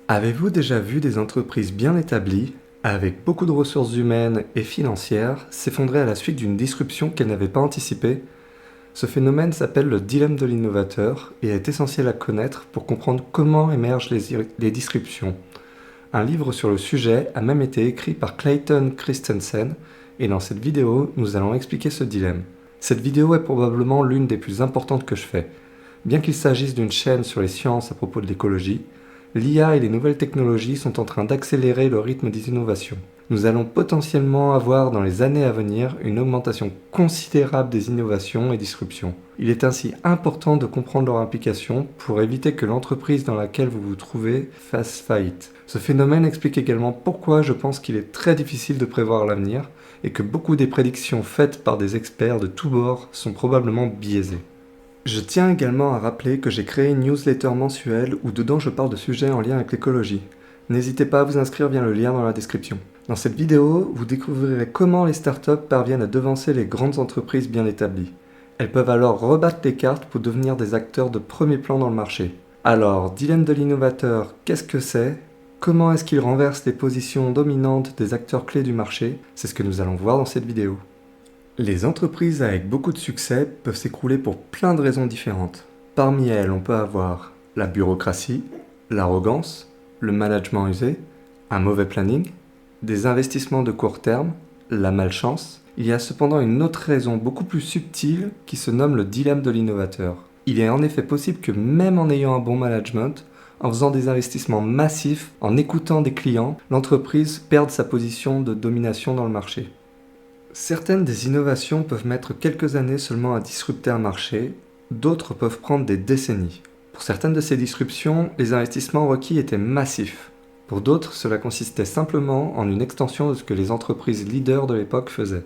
Avez-vous déjà vu des entreprises bien établies, avec beaucoup de ressources humaines et financières, s'effondrer à la suite d'une disruption qu'elles n'avaient pas anticipée? Ce phénomène s'appelle le dilemme de l'innovateur et est essentiel à connaître pour comprendre comment émergent les disruptions. Un livre sur le sujet a même été écrit par Clayton Christensen et dans cette vidéo, nous allons expliquer ce dilemme. Cette vidéo est probablement l'une des plus importantes que je fais. Bien qu'il s'agisse d'une chaîne sur les sciences à propos de l'écologie, l'IA et les nouvelles technologies sont en train d'accélérer le rythme des innovations. Nous allons potentiellement avoir dans les années à venir une augmentation considérable des innovations et disruptions. Il est ainsi important de comprendre leur implication pour éviter que l'entreprise dans laquelle vous vous trouvez fasse faillite. Ce phénomène explique également pourquoi je pense qu'il est très difficile de prévoir l'avenir et que beaucoup des prédictions faites par des experts de tous bords sont probablement biaisées. Je tiens également à rappeler que j'ai créé une newsletter mensuelle où dedans je parle de sujets en lien avec l'écologie. N'hésitez pas à vous inscrire via le lien dans la description. Dans cette vidéo, vous découvrirez comment les startups parviennent à devancer les grandes entreprises bien établies. Elles peuvent alors rebattre les cartes pour devenir des acteurs de premier plan dans le marché. Alors, dilemme de l'innovateur, qu'est-ce que c'est? Comment est-ce qu'il renverse les positions dominantes des acteurs clés du marché? C'est ce que nous allons voir dans cette vidéo. Les entreprises avec beaucoup de succès peuvent s'écrouler pour plein de raisons différentes. Parmi elles, on peut avoir la bureaucratie, l'arrogance, le management usé, un mauvais planning, des investissements de court terme, la malchance. Il y a cependant une autre raison beaucoup plus subtile qui se nomme le dilemme de l'innovateur. Il est en effet possible que même en ayant un bon management, en faisant des investissements massifs, en écoutant des clients, l'entreprise perde sa position de domination dans le marché. Certaines des innovations peuvent mettre quelques années seulement à disrupter un marché, d'autres peuvent prendre des décennies. Pour certaines de ces disruptions, les investissements requis étaient massifs. Pour d'autres, cela consistait simplement en une extension de ce que les entreprises leaders de l'époque faisaient.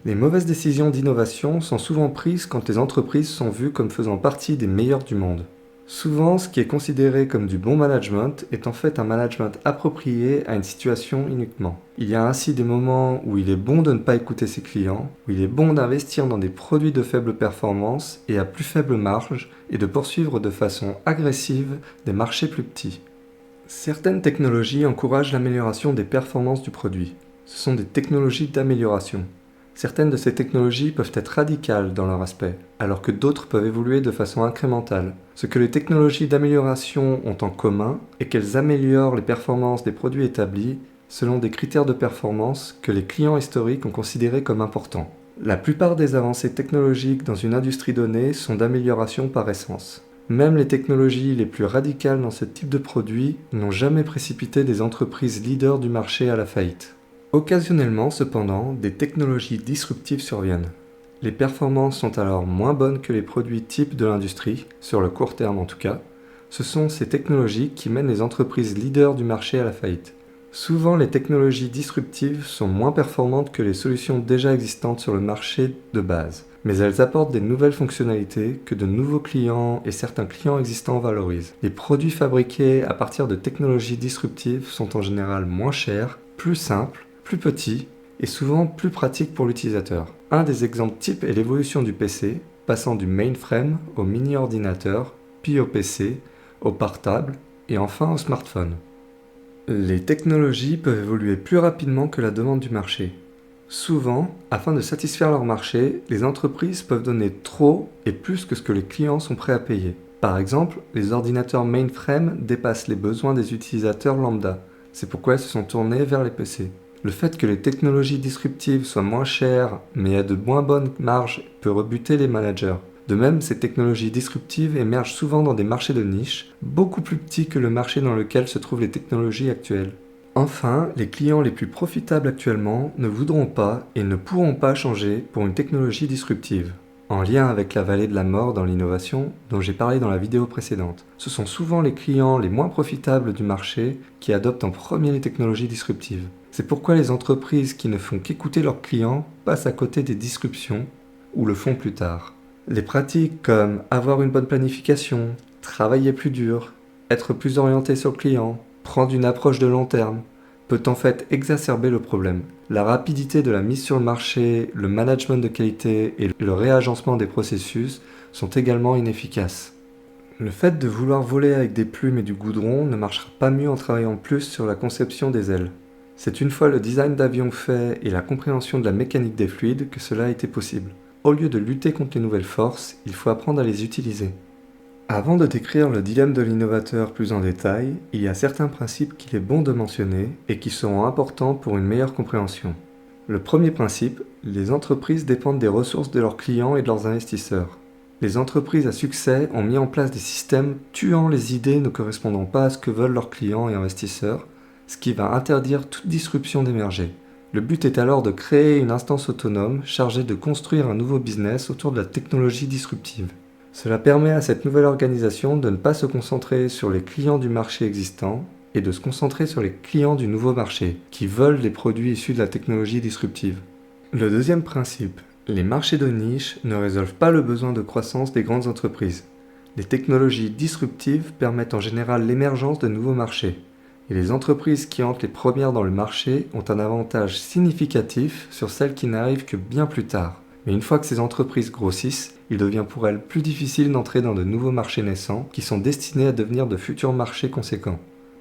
Les mauvaises décisions d'innovation sont souvent prises quand les entreprises sont vues comme faisant partie des meilleures du monde. Souvent, ce qui est considéré comme du bon management est en fait un management approprié à une situation uniquement. Il y a ainsi des moments où il est bon de ne pas écouter ses clients, où il est bon d'investir dans des produits de faible performance et à plus faible marge, et de poursuivre de façon agressive des marchés plus petits. Certaines technologies encouragent l'amélioration des performances du produit. Ce sont des technologies d'amélioration. Certaines de ces technologies peuvent être radicales dans leur aspect, alors que d'autres peuvent évoluer de façon incrémentale. Ce que les technologies d'amélioration ont en commun est qu'elles améliorent les performances des produits établis selon des critères de performance que les clients historiques ont considérés comme importants. La plupart des avancées technologiques dans une industrie donnée sont d'amélioration par essence. Même les technologies les plus radicales dans ce type de produit n'ont jamais précipité des entreprises leaders du marché à la faillite. Occasionnellement, cependant, des technologies disruptives surviennent. Les performances sont alors moins bonnes que les produits types de l'industrie, sur le court terme en tout cas. Ce sont ces technologies qui mènent les entreprises leaders du marché à la faillite. Souvent, les technologies disruptives sont moins performantes que les solutions déjà existantes sur le marché de base, mais elles apportent des nouvelles fonctionnalités que de nouveaux clients et certains clients existants valorisent. Les produits fabriqués à partir de technologies disruptives sont en général moins chers, plus simples, plus petits et souvent plus pratiques pour l'utilisateur. Un des exemples types est l'évolution du PC, passant du mainframe au mini-ordinateur, puis au PC, au portable et enfin au smartphone. Les technologies peuvent évoluer plus rapidement que la demande du marché. Souvent, afin de satisfaire leur marché, les entreprises peuvent donner trop et plus que ce que les clients sont prêts à payer. Par exemple, les ordinateurs mainframe dépassent les besoins des utilisateurs lambda. C'est pourquoi elles se sont tournées vers les PC. Le fait que les technologies disruptives soient moins chères mais aient de moins bonnes marges peut rebuter les managers. De même, ces technologies disruptives émergent souvent dans des marchés de niche, beaucoup plus petits que le marché dans lequel se trouvent les technologies actuelles. Enfin, les clients les plus profitables actuellement ne voudront pas et ne pourront pas changer pour une technologie disruptive. En lien avec la vallée de la mort dans l'innovation, dont j'ai parlé dans la vidéo précédente. Ce sont souvent les clients les moins profitables du marché qui adoptent en premier les technologies disruptives. C'est pourquoi les entreprises qui ne font qu'écouter leurs clients passent à côté des disruptions ou le font plus tard. Les pratiques comme avoir une bonne planification, travailler plus dur, être plus orienté sur le client, prendre une approche de long terme, peut en fait exacerber le problème. La rapidité de la mise sur le marché, le management de qualité et le réagencement des processus sont également inefficaces. Le fait de vouloir voler avec des plumes et du goudron ne marchera pas mieux en travaillant plus sur la conception des ailes. C'est une fois le design d'avion fait et la compréhension de la mécanique des fluides que cela a été possible. Au lieu de lutter contre les nouvelles forces, il faut apprendre à les utiliser. Avant de décrire le dilemme de l'innovateur plus en détail, il y a certains principes qu'il est bon de mentionner et qui seront importants pour une meilleure compréhension. Le premier principe, les entreprises dépendent des ressources de leurs clients et de leurs investisseurs. Les entreprises à succès ont mis en place des systèmes tuant les idées ne correspondant pas à ce que veulent leurs clients et investisseurs, ce qui va interdire toute disruption d'émerger. Le but est alors de créer une instance autonome chargée de construire un nouveau business autour de la technologie disruptive. Cela permet à cette nouvelle organisation de ne pas se concentrer sur les clients du marché existant et de se concentrer sur les clients du nouveau marché, qui veulent les produits issus de la technologie disruptive. Le deuxième principe, les marchés de niche ne résolvent pas le besoin de croissance des grandes entreprises. Les technologies disruptives permettent en général l'émergence de nouveaux marchés. Et les entreprises qui entrent les premières dans le marché ont un avantage significatif sur celles qui n'arrivent que bien plus tard. Mais une fois que ces entreprises grossissent, il devient pour elles plus difficile d'entrer dans de nouveaux marchés naissants qui sont destinés à devenir de futurs marchés conséquents.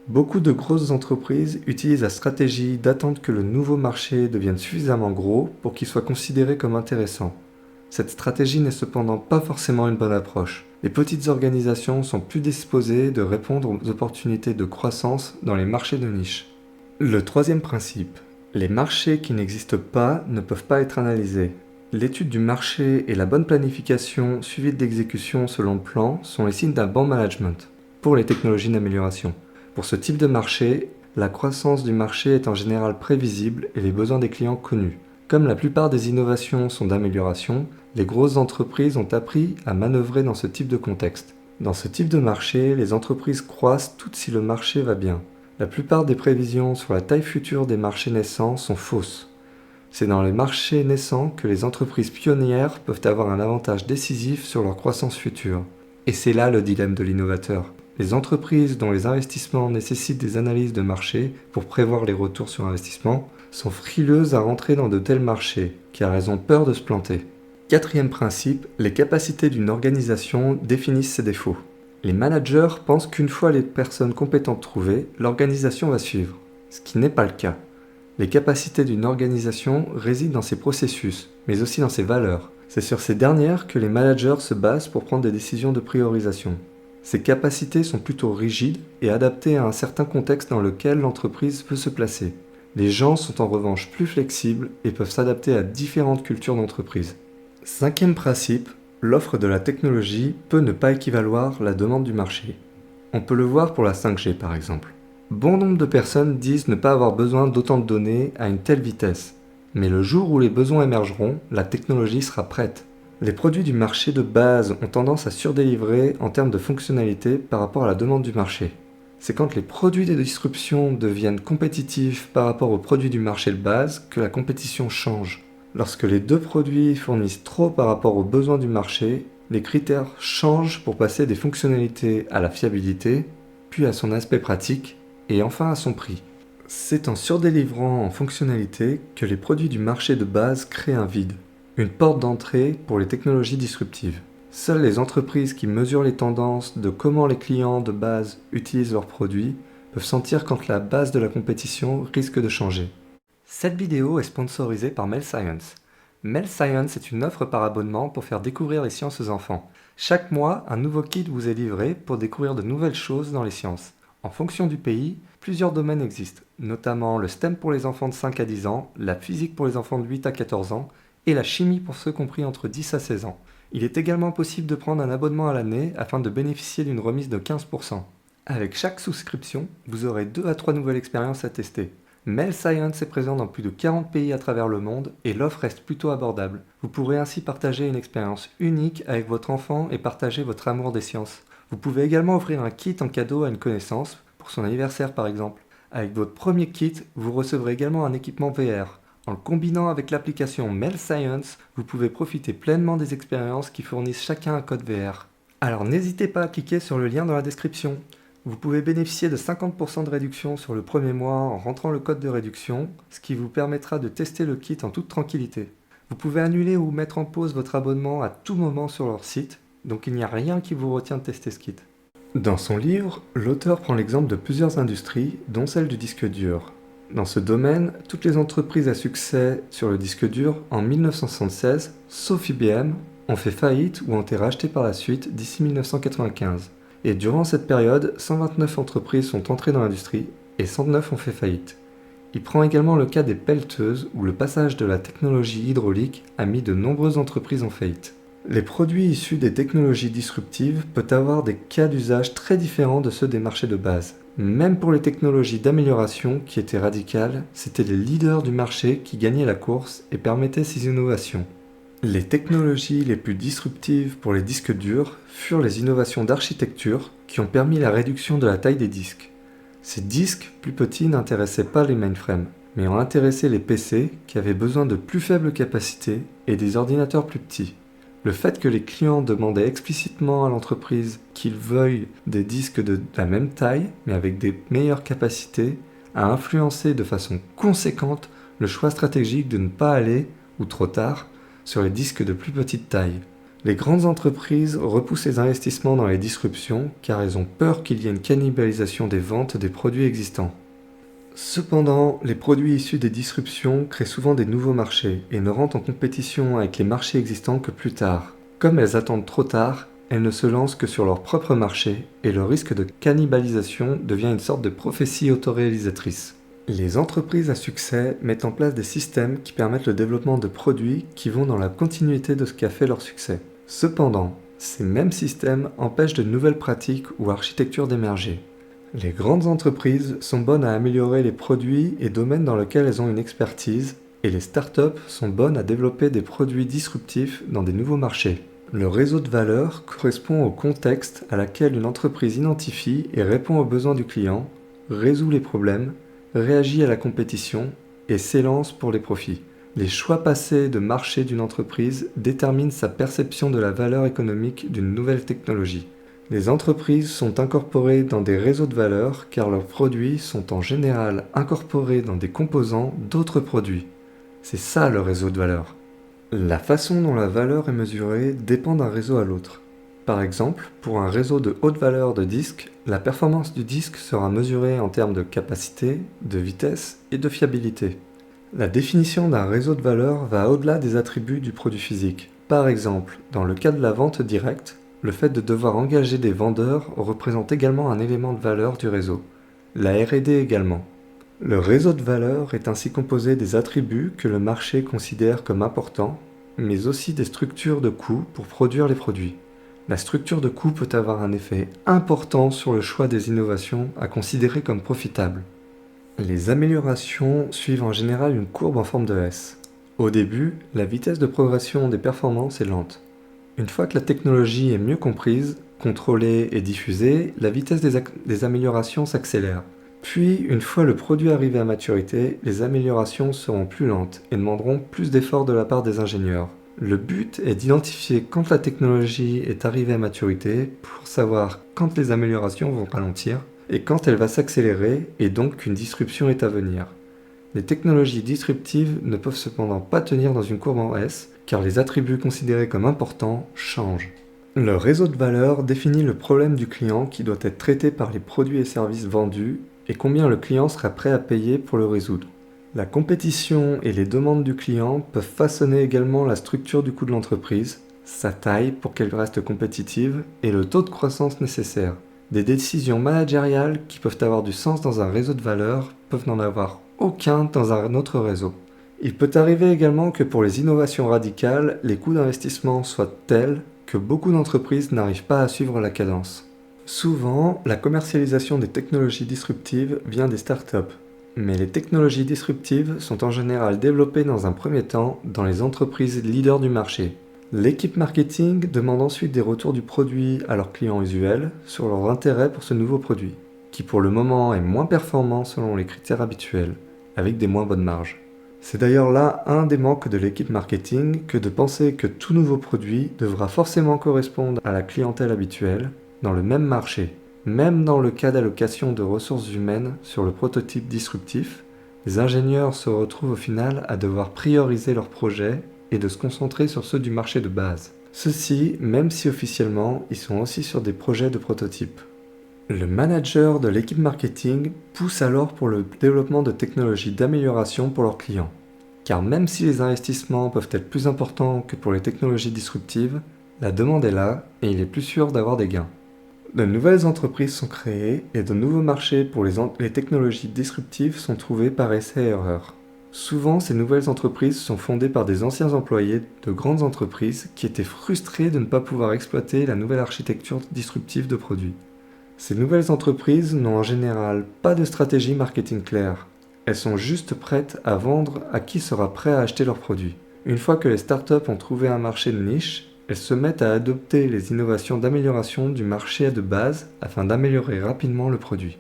Beaucoup de grosses entreprises utilisent la stratégie d'attendre que le nouveau marché devienne suffisamment gros pour qu'il soit considéré comme intéressant. Cette stratégie n'est cependant pas forcément une bonne approche. Les petites organisations sont plus disposées de répondre aux opportunités de croissance dans les marchés de niche. Le troisième principe, les marchés qui n'existent pas ne peuvent pas être analysés. L'étude du marché et la bonne planification suivie d'exécution selon le plan sont les signes d'un bon management pour les technologies d'amélioration. Pour ce type de marché, la croissance du marché est en général prévisible et les besoins des clients connus. Comme la plupart des innovations sont d'amélioration, les grosses entreprises ont appris à manœuvrer dans ce type de contexte. Dans ce type de marché, les entreprises croissent toutes si le marché va bien. La plupart des prévisions sur la taille future des marchés naissants sont fausses. C'est dans les marchés naissants que les entreprises pionnières peuvent avoir un avantage décisif sur leur croissance future. Et c'est là le dilemme de l'innovateur. Les entreprises dont les investissements nécessitent des analyses de marché pour prévoir les retours sur investissement sont frileuses à rentrer dans de tels marchés, car elles ont peur de se planter. Quatrième principe, les capacités d'une organisation définissent ses défauts. Les managers pensent qu'une fois les personnes compétentes trouvées, l'organisation va suivre, ce qui n'est pas le cas. Les capacités d'une organisation résident dans ses processus, mais aussi dans ses valeurs. C'est sur ces dernières que les managers se basent pour prendre des décisions de priorisation. Ces capacités sont plutôt rigides et adaptées à un certain contexte dans lequel l'entreprise peut se placer. Les gens sont en revanche plus flexibles et peuvent s'adapter à différentes cultures d'entreprise. Cinquième principe, l'offre de la technologie peut ne pas équivaloir la demande du marché. On peut le voir pour la 5G par exemple. Bon nombre de personnes disent ne pas avoir besoin d'autant de données à une telle vitesse. Mais le jour où les besoins émergeront, la technologie sera prête. Les produits du marché de base ont tendance à surdélivrer en termes de fonctionnalité par rapport à la demande du marché. C'est quand les produits de disruption deviennent compétitifs par rapport aux produits du marché de base que la compétition change. Lorsque les deux produits fournissent trop par rapport aux besoins du marché, les critères changent pour passer des fonctionnalités à la fiabilité, puis à son aspect pratique, et enfin à son prix. C'est en surdélivrant en fonctionnalité que les produits du marché de base créent un vide, une porte d'entrée pour les technologies disruptives. Seules les entreprises qui mesurent les tendances de comment les clients de base utilisent leurs produits peuvent sentir quand la base de la compétition risque de changer. Cette vidéo est sponsorisée par Mel Science. Mel Science est une offre par abonnement pour faire découvrir les sciences aux enfants. Chaque mois, un nouveau kit vous est livré pour découvrir de nouvelles choses dans les sciences. En fonction du pays, plusieurs domaines existent, notamment le STEM pour les enfants de 5 à 10 ans, la physique pour les enfants de 8 à 14 ans et la chimie pour ceux compris entre 10 à 16 ans. Il est également possible de prendre un abonnement à l'année afin de bénéficier d'une remise de 15%. Avec chaque souscription, vous aurez 2 à 3 nouvelles expériences à tester. Mel Science est présent dans plus de 40 pays à travers le monde et l'offre reste plutôt abordable. Vous pourrez ainsi partager une expérience unique avec votre enfant et partager votre amour des sciences. Vous pouvez également offrir un kit en cadeau à une connaissance, pour son anniversaire par exemple. Avec votre premier kit, vous recevrez également un équipement VR. En le combinant avec l'application Mel Science, vous pouvez profiter pleinement des expériences qui fournissent chacun un code VR. Alors n'hésitez pas à cliquer sur le lien dans la description. Vous pouvez bénéficier de 50% de réduction sur le premier mois en rentrant le code de réduction, ce qui vous permettra de tester le kit en toute tranquillité. Vous pouvez annuler ou mettre en pause votre abonnement à tout moment sur leur site, donc il n'y a rien qui vous retient de tester ce kit. Dans son livre, l'auteur prend l'exemple de plusieurs industries, dont celle du disque dur. Dans ce domaine, toutes les entreprises à succès sur le disque dur en 1976, sauf IBM, ont fait faillite ou ont été rachetées par la suite d'ici 1995. Et durant cette période, 129 entreprises sont entrées dans l'industrie et 109 ont fait faillite. Il prend également le cas des pelleteuses où le passage de la technologie hydraulique a mis de nombreuses entreprises en faillite. Les produits issus des technologies disruptives peuvent avoir des cas d'usage très différents de ceux des marchés de base. Même pour les technologies d'amélioration qui étaient radicales, c'était les leaders du marché qui gagnaient la course et permettaient ces innovations. Les technologies les plus disruptives pour les disques durs furent les innovations d'architecture qui ont permis la réduction de la taille des disques. Ces disques plus petits n'intéressaient pas les mainframes, mais ont intéressé les PC qui avaient besoin de plus faibles capacités et des ordinateurs plus petits. Le fait que les clients demandaient explicitement à l'entreprise qu'ils veuillent des disques de la même taille, mais avec des meilleures capacités, a influencé de façon conséquente le choix stratégique de ne pas aller, ou trop tard, sur les disques de plus petite taille. Les grandes entreprises repoussent les investissements dans les disruptions car elles ont peur qu'il y ait une cannibalisation des ventes des produits existants. Cependant, les produits issus des disruptions créent souvent des nouveaux marchés et ne rentrent en compétition avec les marchés existants que plus tard. Comme elles attendent trop tard, elles ne se lancent que sur leur propre marché et le risque de cannibalisation devient une sorte de prophétie autoréalisatrice. Les entreprises à succès mettent en place des systèmes qui permettent le développement de produits qui vont dans la continuité de ce qui a fait leur succès. Cependant, ces mêmes systèmes empêchent de nouvelles pratiques ou architectures d'émerger. Les grandes entreprises sont bonnes à améliorer les produits et domaines dans lesquels elles ont une expertise, et les startups sont bonnes à développer des produits disruptifs dans des nouveaux marchés. Le réseau de valeur correspond au contexte à laquelle une entreprise identifie et répond aux besoins du client, résout les problèmes, réagit à la compétition et s'élance pour les profits. Les choix passés de marché d'une entreprise déterminent sa perception de la valeur économique d'une nouvelle technologie. Les entreprises sont incorporées dans des réseaux de valeur car leurs produits sont en général incorporés dans des composants d'autres produits. C'est ça le réseau de valeur. La façon dont la valeur est mesurée dépend d'un réseau à l'autre. Par exemple, pour un réseau de haute valeur de disques, la performance du disque sera mesurée en termes de capacité, de vitesse et de fiabilité. La définition d'un réseau de valeur va au-delà des attributs du produit physique. Par exemple, dans le cas de la vente directe, le fait de devoir engager des vendeurs représente également un élément de valeur du réseau. La R&D également. Le réseau de valeur est ainsi composé des attributs que le marché considère comme importants, mais aussi des structures de coûts pour produire les produits. La structure de coût peut avoir un effet important sur le choix des innovations à considérer comme profitables. Les améliorations suivent en général une courbe en forme de S. Au début, la vitesse de progression des performances est lente. Une fois que la technologie est mieux comprise, contrôlée et diffusée, la vitesse des améliorations s'accélère. Puis, une fois le produit arrivé à maturité, les améliorations seront plus lentes et demanderont plus d'efforts de la part des ingénieurs. Le but est d'identifier quand la technologie est arrivée à maturité pour savoir quand les améliorations vont ralentir et quand elle va s'accélérer et donc qu'une disruption est à venir. Les technologies disruptives ne peuvent cependant pas tenir dans une courbe en S car les attributs considérés comme importants changent. Le réseau de valeur définit le problème du client qui doit être traité par les produits et services vendus et combien le client sera prêt à payer pour le résoudre. La compétition et les demandes du client peuvent façonner également la structure du coût de l'entreprise, sa taille pour qu'elle reste compétitive et le taux de croissance nécessaire. Des décisions managériales qui peuvent avoir du sens dans un réseau de valeur peuvent n'en avoir aucun dans un autre réseau. Il peut arriver également que pour les innovations radicales, les coûts d'investissement soient tels que beaucoup d'entreprises n'arrivent pas à suivre la cadence. Souvent, la commercialisation des technologies disruptives vient des startups. Mais les technologies disruptives sont en général développées dans un premier temps dans les entreprises leaders du marché. L'équipe marketing demande ensuite des retours du produit à leurs clients usuels sur leur intérêt pour ce nouveau produit, qui pour le moment est moins performant selon les critères habituels, avec des moins bonnes marges. C'est d'ailleurs là un des manques de l'équipe marketing que de penser que tout nouveau produit devra forcément correspondre à la clientèle habituelle dans le même marché. Même dans le cas d'allocation de ressources humaines sur le prototype disruptif, les ingénieurs se retrouvent au final à devoir prioriser leurs projets et de se concentrer sur ceux du marché de base. Ceci, même si officiellement, ils sont aussi sur des projets de prototypes. Le manager de l'équipe marketing pousse alors pour le développement de technologies d'amélioration pour leurs clients. Car même si les investissements peuvent être plus importants que pour les technologies disruptives, la demande est là et il est plus sûr d'avoir des gains. De nouvelles entreprises sont créées et de nouveaux marchés pour les technologies disruptives sont trouvés par essai et erreur. Souvent, ces nouvelles entreprises sont fondées par des anciens employés de grandes entreprises qui étaient frustrés de ne pas pouvoir exploiter la nouvelle architecture disruptive de produits. Ces nouvelles entreprises n'ont en général pas de stratégie marketing claire. Elles sont juste prêtes à vendre à qui sera prêt à acheter leurs produits. Une fois que les startups ont trouvé un marché de niche, elles se mettent à adopter les innovations d'amélioration du marché de base afin d'améliorer rapidement le produit.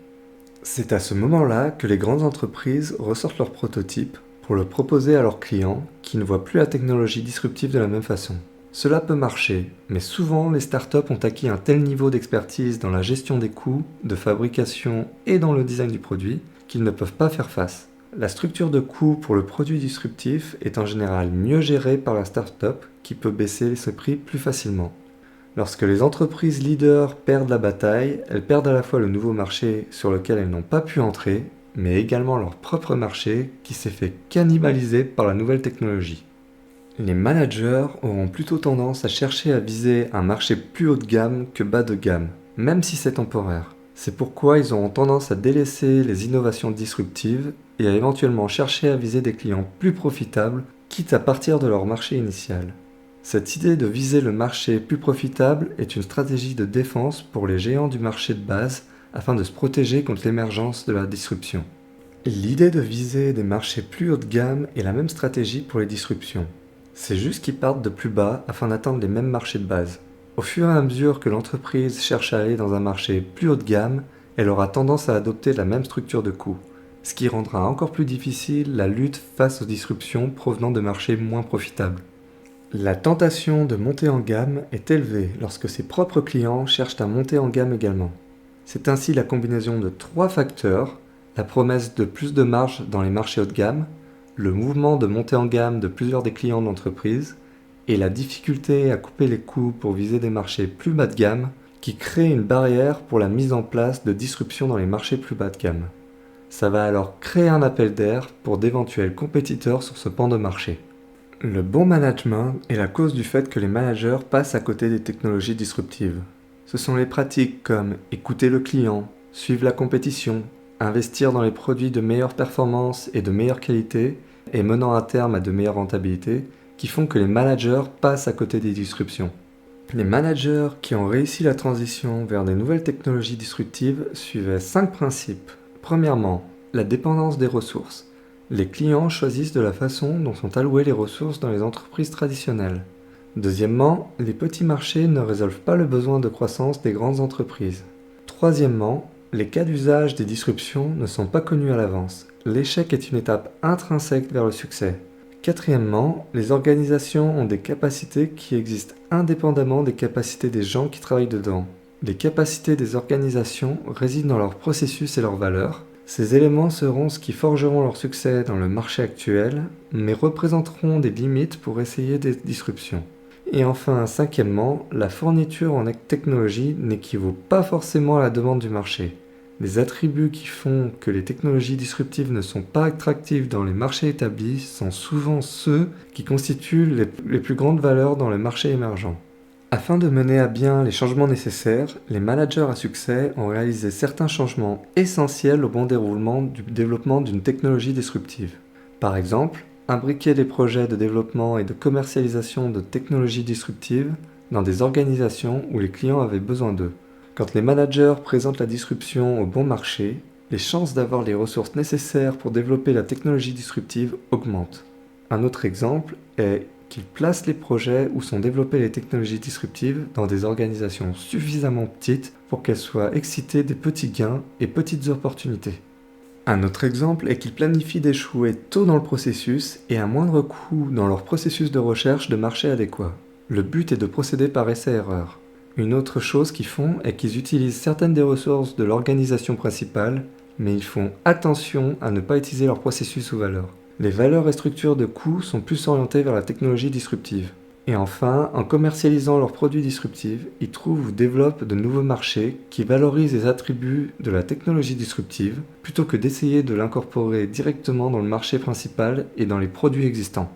C'est à ce moment-là que les grandes entreprises ressortent leurs prototypes pour le proposer à leurs clients qui ne voient plus la technologie disruptive de la même façon. Cela peut marcher, mais souvent les startups ont acquis un tel niveau d'expertise dans la gestion des coûts, de fabrication et dans le design du produit qu'ils ne peuvent pas faire face. La structure de coût pour le produit disruptif est en général mieux gérée par la startup qui peut baisser ses prix plus facilement. Lorsque les entreprises leaders perdent la bataille, elles perdent à la fois le nouveau marché sur lequel elles n'ont pas pu entrer, mais également leur propre marché qui s'est fait cannibaliser par la nouvelle technologie. Les managers auront plutôt tendance à chercher à viser un marché plus haut de gamme que bas de gamme, même si c'est temporaire. C'est pourquoi ils auront tendance à délaisser les innovations disruptives et à éventuellement chercher à viser des clients plus profitables, quitte à partir de leur marché initial. Cette idée de viser le marché plus profitable est une stratégie de défense pour les géants du marché de base afin de se protéger contre l'émergence de la disruption. L'idée de viser des marchés plus haut de gamme est la même stratégie pour les disruptions. C'est juste qu'ils partent de plus bas afin d'atteindre les mêmes marchés de base. Au fur et à mesure que l'entreprise cherche à aller dans un marché plus haut de gamme, elle aura tendance à adopter la même structure de coût, ce qui rendra encore plus difficile la lutte face aux disruptions provenant de marchés moins profitables. La tentation de monter en gamme est élevée lorsque ses propres clients cherchent à monter en gamme également. C'est ainsi la combinaison de trois facteurs, la promesse de plus de marge dans les marchés haut de gamme, le mouvement de montée en gamme de plusieurs des clients de l'entreprise et la difficulté à couper les coûts pour viser des marchés plus bas de gamme qui crée une barrière pour la mise en place de disruptions dans les marchés plus bas de gamme. Ça va alors créer un appel d'air pour d'éventuels compétiteurs sur ce pan de marché. Le bon management est la cause du fait que les managers passent à côté des technologies disruptives. Ce sont les pratiques comme écouter le client, suivre la compétition, investir dans les produits de meilleure performance et de meilleure qualité et menant à terme à de meilleures rentabilités qui font que les managers passent à côté des disruptions. Les managers qui ont réussi la transition vers des nouvelles technologies disruptives suivaient 5 principes. Premièrement, la dépendance des ressources. Les clients choisissent de la façon dont sont allouées les ressources dans les entreprises traditionnelles. Deuxièmement, les petits marchés ne résolvent pas le besoin de croissance des grandes entreprises. Troisièmement, les cas d'usage des disruptions ne sont pas connus à l'avance. L'échec est une étape intrinsèque vers le succès. Quatrièmement, les organisations ont des capacités qui existent indépendamment des capacités des gens qui travaillent dedans. Les capacités des organisations résident dans leurs processus et leurs valeurs. Ces éléments seront ce qui forgeront leur succès dans le marché actuel, mais représenteront des limites pour essayer des disruptions. Et enfin, cinquièmement, la fourniture en technologie n'équivaut pas forcément à la demande du marché. Les attributs qui font que les technologies disruptives ne sont pas attractives dans les marchés établis sont souvent ceux qui constituent les plus grandes valeurs dans les marchés émergents. Afin de mener à bien les changements nécessaires, les managers à succès ont réalisé certains changements essentiels au bon déroulement du développement d'une technologie disruptive. Par exemple, imbriquer des projets de développement et de commercialisation de technologies disruptives dans des organisations où les clients avaient besoin d'eux. Quand les managers présentent la disruption au bon marché, les chances d'avoir les ressources nécessaires pour développer la technologie disruptive augmentent. Un autre exemple est qu'ils placent les projets où sont développées les technologies disruptives dans des organisations suffisamment petites pour qu'elles soient excitées des petits gains et petites opportunités. Un autre exemple est qu'ils planifient d'échouer tôt dans le processus et à moindre coût dans leur processus de recherche de marché adéquat. Le but est de procéder par essai-erreur. Une autre chose qu'ils font est qu'ils utilisent certaines des ressources de l'organisation principale, mais ils font attention à ne pas utiliser leur processus ou valeurs. Les valeurs et structures de coûts sont plus orientées vers la technologie disruptive. Et enfin, en commercialisant leurs produits disruptifs, ils trouvent ou développent de nouveaux marchés qui valorisent les attributs de la technologie disruptive plutôt que d'essayer de l'incorporer directement dans le marché principal et dans les produits existants.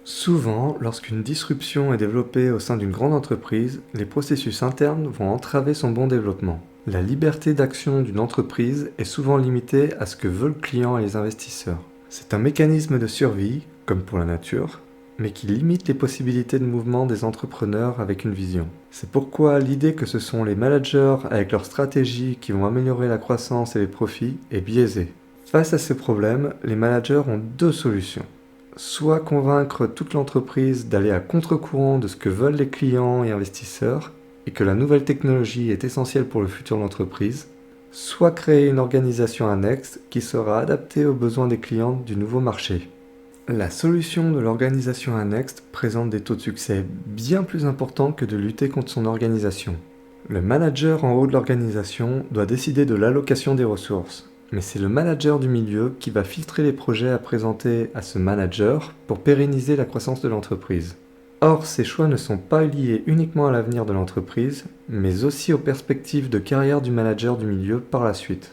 Souvent, lorsqu'une disruption est développée au sein d'une grande entreprise, les processus internes vont entraver son bon développement. La liberté d'action d'une entreprise est souvent limitée à ce que veulent le client et les investisseurs. C'est un mécanisme de survie, comme pour la nature, mais qui limite les possibilités de mouvement des entrepreneurs avec une vision. C'est pourquoi l'idée que ce sont les managers avec leur stratégie qui vont améliorer la croissance et les profits est biaisée. Face à ces problèmes, les managers ont deux solutions. Soit convaincre toute l'entreprise d'aller à contre-courant de ce que veulent les clients et investisseurs, et que la nouvelle technologie est essentielle pour le futur de l'entreprise, soit créer une organisation annexe qui sera adaptée aux besoins des clients du nouveau marché. La solution de l'organisation annexe présente des taux de succès bien plus importants que de lutter contre son organisation. Le manager en haut de l'organisation doit décider de l'allocation des ressources, mais c'est le manager du milieu qui va filtrer les projets à présenter à ce manager pour pérenniser la croissance de l'entreprise. Or, ces choix ne sont pas liés uniquement à l'avenir de l'entreprise, mais aussi aux perspectives de carrière du manager du milieu par la suite.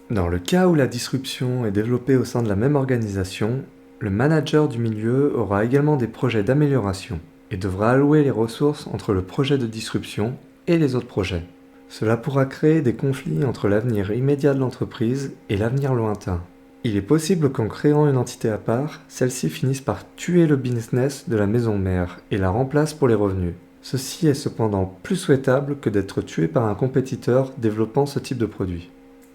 Dans le cas où la disruption est développée au sein de la même organisation, le manager du milieu aura également des projets d'amélioration et devra allouer les ressources entre le projet de disruption et les autres projets. Cela pourra créer des conflits entre l'avenir immédiat de l'entreprise et l'avenir lointain. Il est possible qu'en créant une entité à part, celle-ci finisse par tuer le business de la maison mère et la remplace pour les revenus. Ceci est cependant plus souhaitable que d'être tué par un compétiteur développant ce type de produit.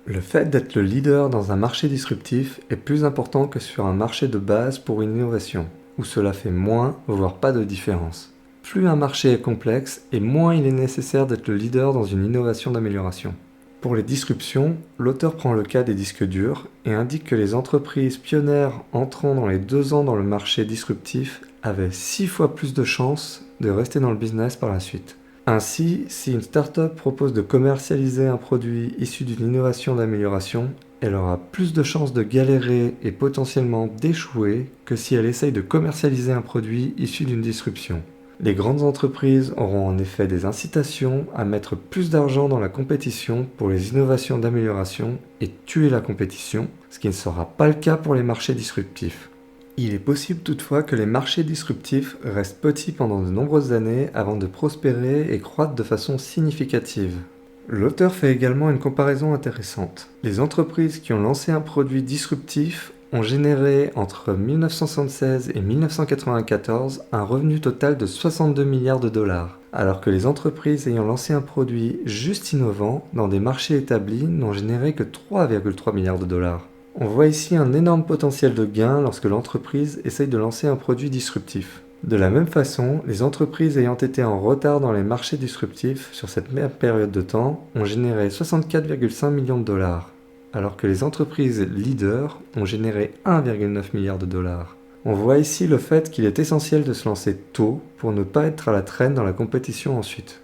Le fait d'être le leader dans un marché disruptif est plus important que sur un marché de base pour une innovation, où cela fait moins, voire pas de différence. Plus un marché est complexe, et moins il est nécessaire d'être le leader dans une innovation d'amélioration. Pour les disruptions, l'auteur prend le cas des disques durs et indique que les entreprises pionnières entrant dans les 2 ans dans le marché disruptif avaient 6 fois plus de chances de rester dans le business par la suite. Ainsi, si une start-up propose de commercialiser un produit issu d'une innovation d'amélioration, elle aura plus de chances de galérer et potentiellement d'échouer que si elle essaye de commercialiser un produit issu d'une disruption. Les grandes entreprises auront en effet des incitations à mettre plus d'argent dans la compétition pour les innovations d'amélioration et tuer la compétition, ce qui ne sera pas le cas pour les marchés disruptifs. Il est possible toutefois que les marchés disruptifs restent petits pendant de nombreuses années avant de prospérer et croître de façon significative. L'auteur fait également une comparaison intéressante. Les entreprises qui ont lancé un produit disruptif ont généré entre 1976 et 1994 un revenu total de 62 milliards de dollars, alors que les entreprises ayant lancé un produit juste innovant dans des marchés établis n'ont généré que 3,3 milliards de dollars. On voit ici un énorme potentiel de gain lorsque l'entreprise essaye de lancer un produit disruptif. De la même façon, les entreprises ayant été en retard dans les marchés disruptifs sur cette même période de temps ont généré 64,5 millions de dollars, alors que les entreprises leaders ont généré 1,9 milliard de dollars. On voit ici le fait qu'il est essentiel de se lancer tôt pour ne pas être à la traîne dans la compétition ensuite.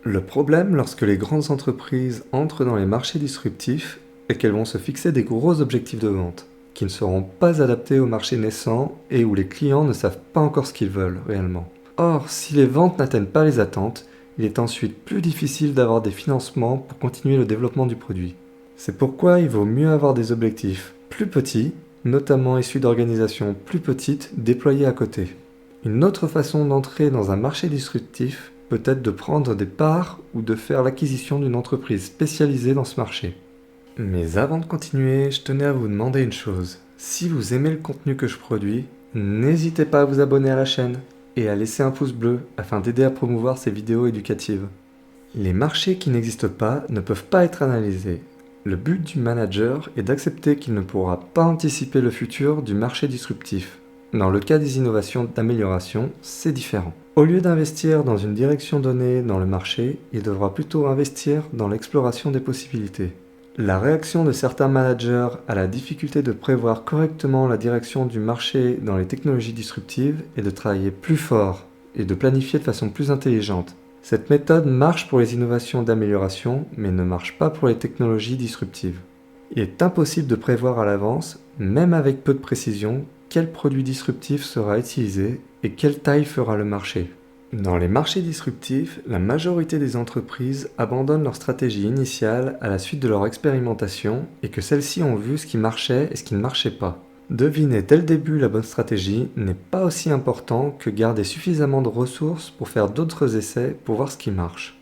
Le problème lorsque les grandes entreprises entrent dans les marchés disruptifs est qu'elles vont se fixer des gros objectifs de vente, qui ne seront pas adaptés au marché naissant et où les clients ne savent pas encore ce qu'ils veulent réellement. Or, si les ventes n'atteignent pas les attentes, il est ensuite plus difficile d'avoir des financements pour continuer le développement du produit. C'est pourquoi il vaut mieux avoir des objectifs plus petits, notamment issus d'organisations plus petites déployées à côté. Une autre façon d'entrer dans un marché disruptif peut être de prendre des parts ou de faire l'acquisition d'une entreprise spécialisée dans ce marché. Mais avant de continuer, je tenais à vous demander une chose. Si vous aimez le contenu que je produis, n'hésitez pas à vous abonner à la chaîne et à laisser un pouce bleu afin d'aider à promouvoir ces vidéos éducatives. Les marchés qui n'existent pas ne peuvent pas être analysés. Le but du manager est d'accepter qu'il ne pourra pas anticiper le futur du marché disruptif. Dans le cas des innovations d'amélioration, c'est différent. Au lieu d'investir dans une direction donnée dans le marché, il devra plutôt investir dans l'exploration des possibilités. La réaction de certains managers à la difficulté de prévoir correctement la direction du marché dans les technologies disruptives est de travailler plus fort et de planifier de façon plus intelligente. Cette méthode marche pour les innovations d'amélioration, mais ne marche pas pour les technologies disruptives. Il est impossible de prévoir à l'avance, même avec peu de précision, quel produit disruptif sera utilisé et quelle taille fera le marché. Dans les marchés disruptifs, la majorité des entreprises abandonnent leur stratégie initiale à la suite de leur expérimentation et que celles-ci ont vu ce qui marchait et ce qui ne marchait pas. Deviner dès le début la bonne stratégie n'est pas aussi important que garder suffisamment de ressources pour faire d'autres essais pour voir ce qui marche.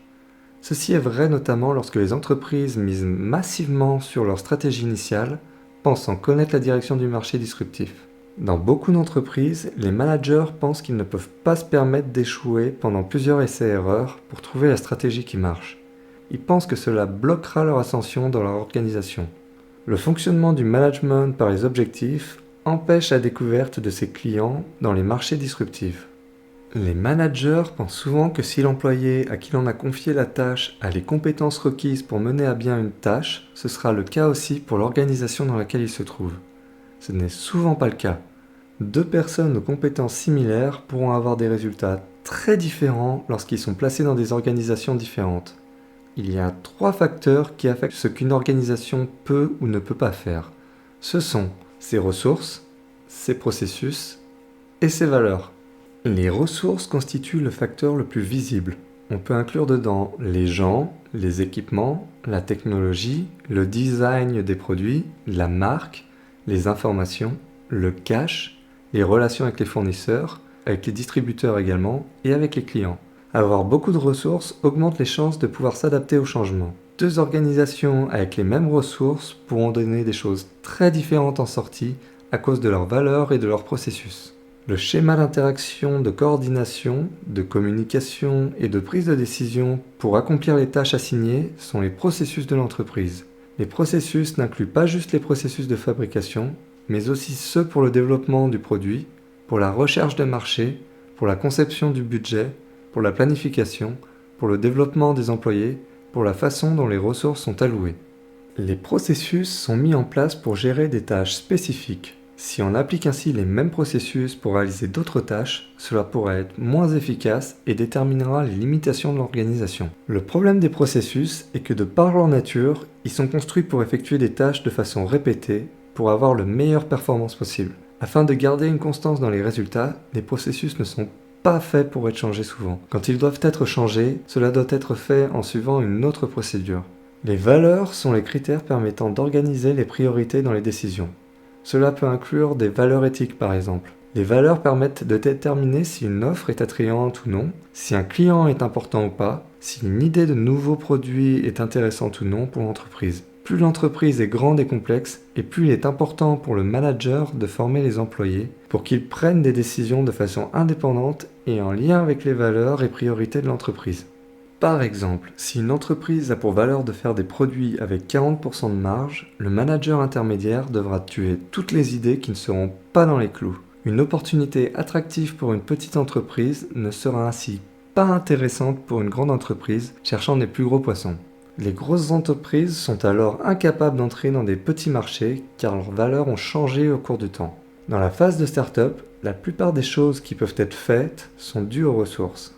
Ceci est vrai notamment lorsque les entreprises misent massivement sur leur stratégie initiale, pensant connaître la direction du marché disruptif. Dans beaucoup d'entreprises, les managers pensent qu'ils ne peuvent pas se permettre d'échouer pendant plusieurs essais-erreurs pour trouver la stratégie qui marche. Ils pensent que cela bloquera leur ascension dans leur organisation. Le fonctionnement du management par les objectifs empêche la découverte de ses clients dans les marchés disruptifs. Les managers pensent souvent que si l'employé à qui l'on a confié la tâche a les compétences requises pour mener à bien une tâche, ce sera le cas aussi pour l'organisation dans laquelle il se trouve. Ce n'est souvent pas le cas. Deux personnes aux compétences similaires pourront avoir des résultats très différents lorsqu'ils sont placés dans des organisations différentes. Il y a 3 facteurs qui affectent ce qu'une organisation peut ou ne peut pas faire. Ce sont ses ressources, ses processus et ses valeurs. Les ressources constituent le facteur le plus visible. On peut inclure dedans les gens, les équipements, la technologie, le design des produits, la marque, les informations, le cash, les relations avec les fournisseurs, avec les distributeurs également et avec les clients. Avoir beaucoup de ressources augmente les chances de pouvoir s'adapter au changement. Deux organisations avec les mêmes ressources pourront donner des choses très différentes en sortie à cause de leurs valeurs et de leurs processus. Le schéma d'interaction, de coordination, de communication et de prise de décision pour accomplir les tâches assignées sont les processus de l'entreprise. Les processus n'incluent pas juste les processus de fabrication, mais aussi ceux pour le développement du produit, pour la recherche de marché, pour la conception du budget, pour la planification, pour le développement des employés, pour la façon dont les ressources sont allouées. Les processus sont mis en place pour gérer des tâches spécifiques. Si on applique ainsi les mêmes processus pour réaliser d'autres tâches, cela pourrait être moins efficace et déterminera les limitations de l'organisation. Le problème des processus est que de par leur nature, ils sont construits pour effectuer des tâches de façon répétée pour avoir le meilleure performance possible. Afin de garder une constance dans les résultats, les processus ne sont pas faits pour être changés souvent. Quand ils doivent être changés, cela doit être fait en suivant une autre procédure. Les valeurs sont les critères permettant d'organiser les priorités dans les décisions. Cela peut inclure des valeurs éthiques par exemple. Les valeurs permettent de déterminer si une offre est attrayante ou non, si un client est important ou pas, si une idée de nouveau produit est intéressante ou non pour l'entreprise. Plus l'entreprise est grande et complexe, et plus il est important pour le manager de former les employés pour qu'ils prennent des décisions de façon indépendante et en lien avec les valeurs et priorités de l'entreprise. Par exemple, si une entreprise a pour valeur de faire des produits avec 40% de marge, le manager intermédiaire devra tuer toutes les idées qui ne seront pas dans les clous. Une opportunité attractive pour une petite entreprise ne sera ainsi pas intéressante pour une grande entreprise cherchant des plus gros poissons. Les grosses entreprises sont alors incapables d'entrer dans des petits marchés car leurs valeurs ont changé au cours du temps. Dans la phase de start-up, la plupart des choses qui peuvent être faites sont dues aux ressources.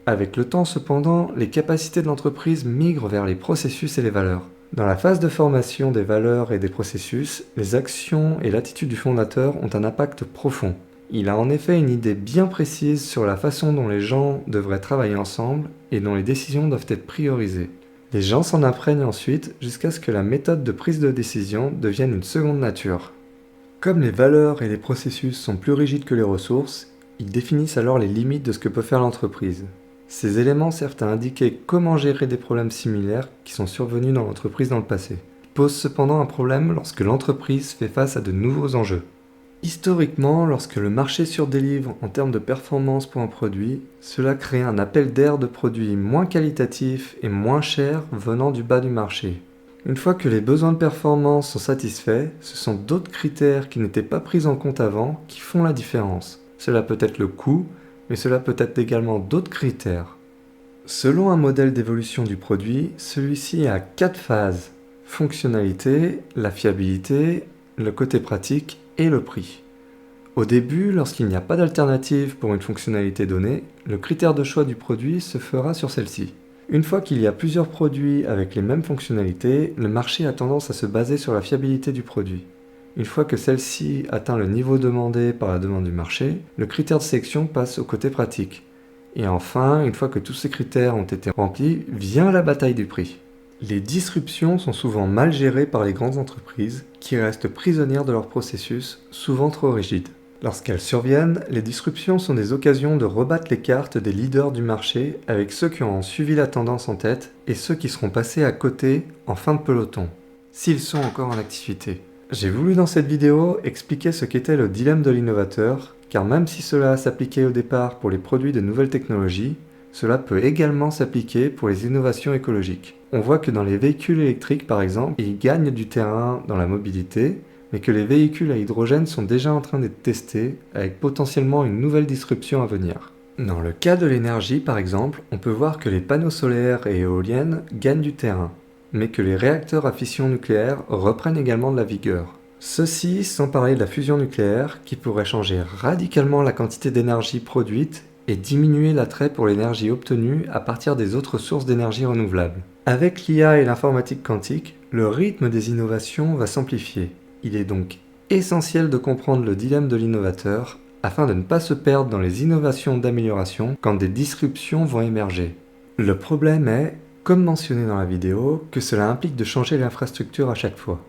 Avec le temps cependant, les capacités de l'entreprise migrent vers les processus et les valeurs. Dans la phase de formation des valeurs et des processus, les actions et l'attitude du fondateur ont un impact profond. Il a en effet une idée bien précise sur la façon dont les gens devraient travailler ensemble et dont les décisions doivent être priorisées. Les gens s'en imprègnent ensuite jusqu'à ce que la méthode de prise de décision devienne une seconde nature. Comme les valeurs et les processus sont plus rigides que les ressources, ils définissent alors les limites de ce que peut faire l'entreprise. Ces éléments servent à indiquer comment gérer des problèmes similaires qui sont survenus dans l'entreprise dans le passé. Ils posent cependant un problème lorsque l'entreprise fait face à de nouveaux enjeux. Historiquement, lorsque le marché surdélivre en termes de performance pour un produit, cela crée un appel d'air de produits moins qualitatifs et moins chers venant du bas du marché. Une fois que les besoins de performance sont satisfaits, ce sont d'autres critères qui n'étaient pas pris en compte avant qui font la différence. Cela peut être le coût, mais cela peut être également d'autres critères. Selon un modèle d'évolution du produit, celui-ci a 4 phases: fonctionnalité, la fiabilité, le côté pratique et le prix. Au début, lorsqu'il n'y a pas d'alternative pour une fonctionnalité donnée, le critère de choix du produit se fera sur celle-ci. Une fois qu'il y a plusieurs produits avec les mêmes fonctionnalités, le marché a tendance à se baser sur la fiabilité du produit. Une fois que celle-ci atteint le niveau demandé par la demande du marché, le critère de sélection passe au côté pratique. Et enfin, une fois que tous ces critères ont été remplis, vient la bataille du prix. Les disruptions sont souvent mal gérées par les grandes entreprises qui restent prisonnières de leur processus, souvent trop rigides. Lorsqu'elles surviennent, les disruptions sont des occasions de rebattre les cartes des leaders du marché avec ceux qui ont suivi la tendance en tête et ceux qui seront passés à côté en fin de peloton, s'ils sont encore en activité. J'ai voulu dans cette vidéo expliquer ce qu'était le dilemme de l'innovateur, car même si cela s'appliquait au départ pour les produits de nouvelles technologies, cela peut également s'appliquer pour les innovations écologiques. On voit que dans les véhicules électriques par exemple, ils gagnent du terrain dans la mobilité, mais que les véhicules à hydrogène sont déjà en train d'être testés, avec potentiellement une nouvelle disruption à venir. Dans le cas de l'énergie par exemple, on peut voir que les panneaux solaires et éoliennes gagnent du terrain, mais que les réacteurs à fission nucléaire reprennent également de la vigueur. Ceci sans parler de la fusion nucléaire qui pourrait changer radicalement la quantité d'énergie produite et diminuer l'attrait pour l'énergie obtenue à partir des autres sources d'énergie renouvelables. Avec l'IA et l'informatique quantique, le rythme des innovations va s'amplifier. Il est donc essentiel de comprendre le dilemme de l'innovateur afin de ne pas se perdre dans les innovations d'amélioration quand des disruptions vont émerger. Le problème est, comme mentionné dans la vidéo, que cela implique de changer l'infrastructure à chaque fois.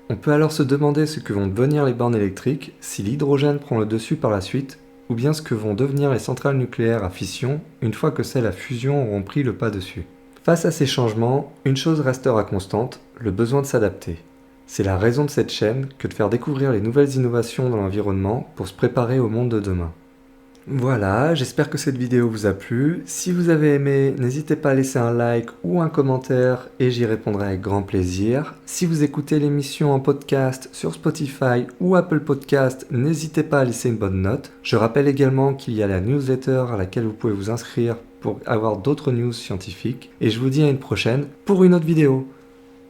On peut alors se demander ce que vont devenir les bornes électriques si l'hydrogène prend le dessus par la suite, ou bien ce que vont devenir les centrales nucléaires à fission une fois que celles à fusion auront pris le pas dessus. Face à ces changements, une chose restera constante, le besoin de s'adapter. C'est la raison de cette chaîne que de faire découvrir les nouvelles innovations dans l'environnement pour se préparer au monde de demain. Voilà, j'espère que cette vidéo vous a plu. Si vous avez aimé, n'hésitez pas à laisser un like ou un commentaire et j'y répondrai avec grand plaisir. Si vous écoutez l'émission en podcast sur Spotify ou Apple Podcast, n'hésitez pas à laisser une bonne note. Je rappelle également qu'il y a la newsletter à laquelle vous pouvez vous inscrire pour avoir d'autres news scientifiques. Et je vous dis à une prochaine pour une autre vidéo.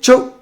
Ciao!